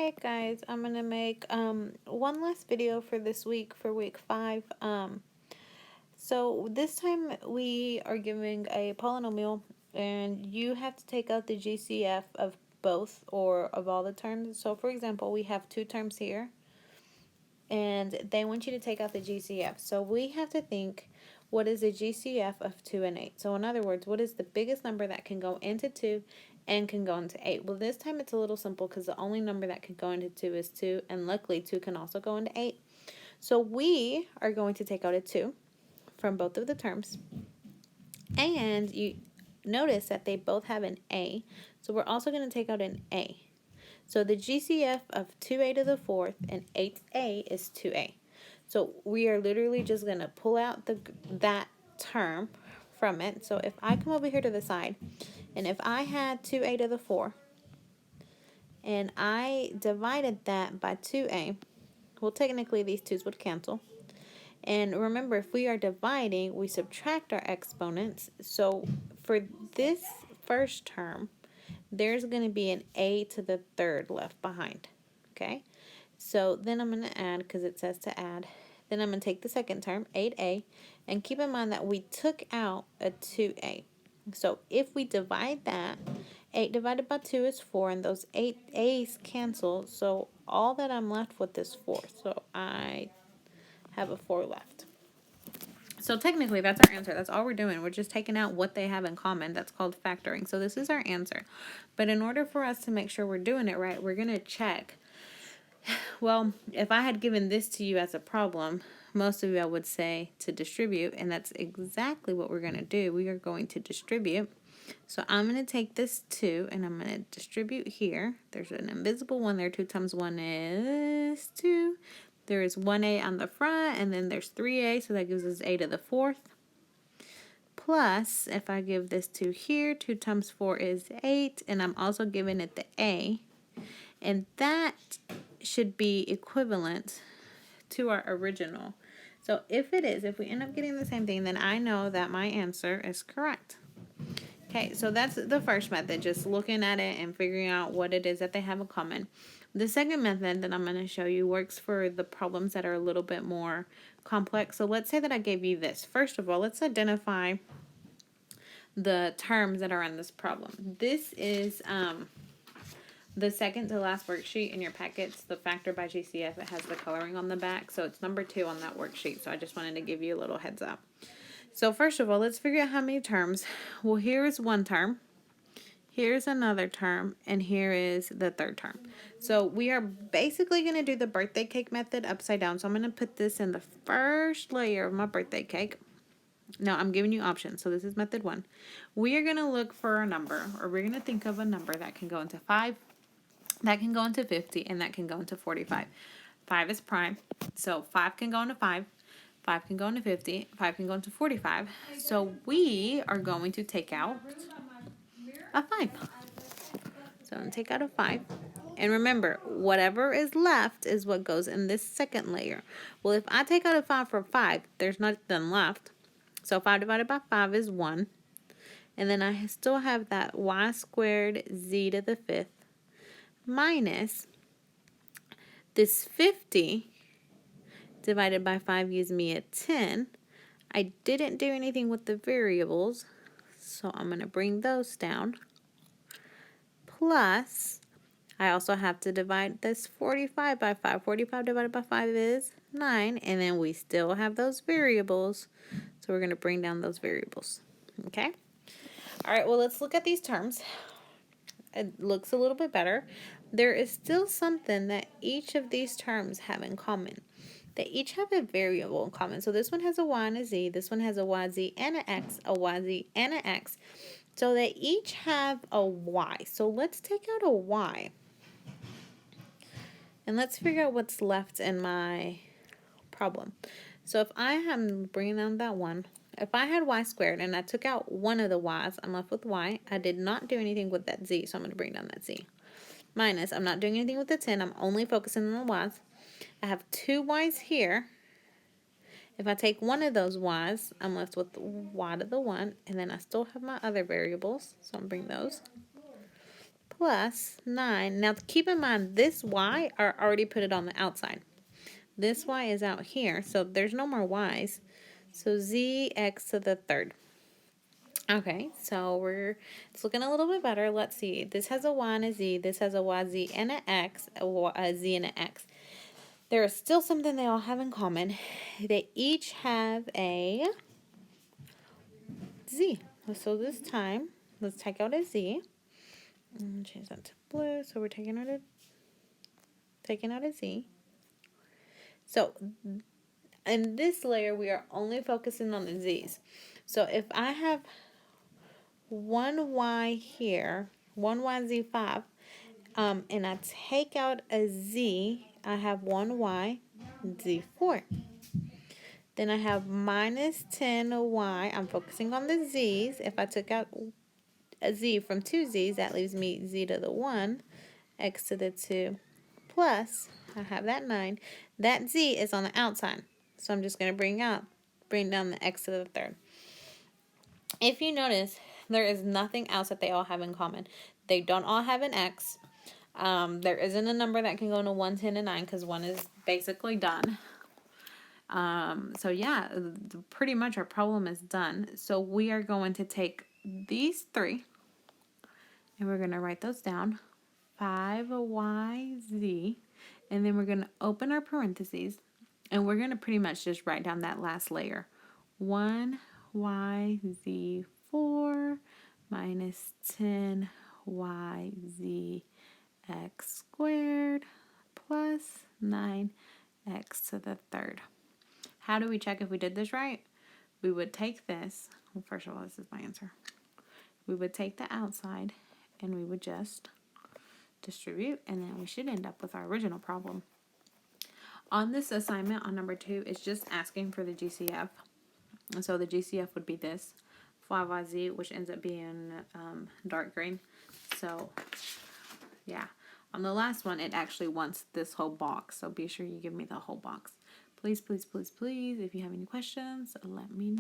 Hey guys, I'm gonna make one last video for this week for week 5. So this time we are giving a polynomial and you have to take out the GCF of both or of all the terms. So for example, we have 2 terms here and they want you to take out the GCF. So we have to think, what is the GCF of 2 and 8? So in other words, what is the biggest number that can go into 2 and can go into 8? Well, this time it's a little simple because the only number that can go into 2 is 2, and luckily 2 can also go into 8. So we are going to take out a 2 from both of the terms. And you notice that they both have an A. So we're also going to take out an A. So the GCF of 2a to the 4th and 8a is 2a. So we are literally just going to pull out that term from it. So if I come over here to the side, and if I had 2a to the 4, and I divided that by 2a, well, technically these 2's would cancel. And remember, if we are dividing, we subtract our exponents. So for this first term, there's going to be an a to the 3rd left behind. Okay? So then I'm going to add, because it says to add. Then I'm going to take the second term, 8a, and keep in mind that we took out a 2a. So if we divide that, 8 divided by 2 is 4, and those 8 a's cancel. So all that I'm left with is 4. So I have a 4 left. So technically, that's our answer. That's all we're doing. We're just taking out what they have in common. That's called factoring. So this is our answer. But in order for us to make sure we're doing it right, we're going to check. Well, if I had given this to you as a problem, most of you would say to distribute, and that's exactly what we're going to do. We are going to distribute. So I'm going to take this 2, and I'm going to distribute here. There's an invisible 1 there. 2 times 1 is 2. There is 1a on the front, and then there's 3a, so that gives us a to the 4th. Plus, if I give this 2 here, 2 times 4 is 8, and I'm also giving it the a. And that should be equivalent to our original. So if it is, if we end up getting the same thing, then I know that my answer is correct. Okay, so that's the first method, just looking at it and figuring out what it is that they have in common. The second method that I'm going to show you works for the problems that are a little bit more complex. So let's say that I gave you this. First of all, let's identify the terms that are in this problem. This is the second to last worksheet in your packets, the Factor by GCF. It has the coloring on the back, so it's number 2 on that worksheet. So I just wanted to give you a little heads up. So first of all, let's figure out how many terms. Well, here is one term. Here's another term, and here is the third term. So we are basically going to do the birthday cake method upside down. So I'm going to put this in the first layer of my birthday cake. Now, I'm giving you options. So this is method 1. We are going to look for a number, or we're going to think of a number that can go into 5, that can go into 50, and that can go into 45. 5 is prime, so 5 can go into 5. 5 can go into 50. 5 can go into 45. So we are going to take out a 5. So I'm going to take out a 5. And remember, whatever is left is what goes in this second layer. Well, if I take out a 5 from 5, there's nothing left. So 5 divided by 5 is 1. And then I still have that y squared z to the 5th minus this 50 divided by 5 gives me a 10. I didn't do anything with the variables, so I'm going to bring those down. Plus, I also have to divide this 45 by 5. 45 divided by 5 is 9, and then we still have those variables, so we're going to bring down those variables. Okay? All right, well, let's look at these terms. It looks a little bit better. There is still something that each of these terms have in common. They each have a variable in common. So this one has a y and a z. This one has a yz and an x, a yz and an x. So they each have a y. So let's take out a y. And let's figure out what's left in my problem. So if I am bringing down that 1, if I had y squared and I took out one of the y's, I'm left with y. I did not do anything with that z, so I'm going to bring down that z. Minus, I'm not doing anything with the 10. I'm only focusing on the y's. I have 2 y's here. If I take one of those y's, I'm left with y to the 1, and then I still have my other variables, so I'm bring those. plus 9. Now keep in mind, this y, I already put it on the outside. This y is out here, so there's no more y's. So zx to the third. Okay, so it's looking a little bit better. Let's see. This has a y and a z. This has a y, z, and an x, a z and an x. There is still something they all have in common. They each have a z. So this time, let's take out a z. And change that to blue. So we're taking out a z. So in this layer, we are only focusing on the z's. So if I have 1y here, 1yz5, and I take out a z, I have 1y z4. Then I have minus 10y. I'm focusing on the z's. If I took out a z from two z's, that leaves me z to the 1, x to the 2, plus, I have that 9. That z is on the outside. So I'm just going to bring down the x to the third. If you notice, there is nothing else that they all have in common. They don't all have an x. There isn't a number that can go into 1, 10, and 9 because 1 is basically done. So yeah, pretty much our problem is done. So we are going to take these 3 and we're going to write those down. 5yz, and then we're going to open our parentheses and we're going to pretty much just write down that last layer. 1yz4 minus 10yz x squared plus 9x to the third. How do we check if we did this right? We would take this. Well, first of all, this is my answer. We would take the outside and we would just distribute, and then we should end up with our original problem. On this assignment, on number 2, it's just asking for the GCF. And so the GCF would be this, 5yz, which ends up being dark green. So, yeah. On the last one, it actually wants this whole box. So be sure you give me the whole box. Please, please, please, please, if you have any questions, let me know.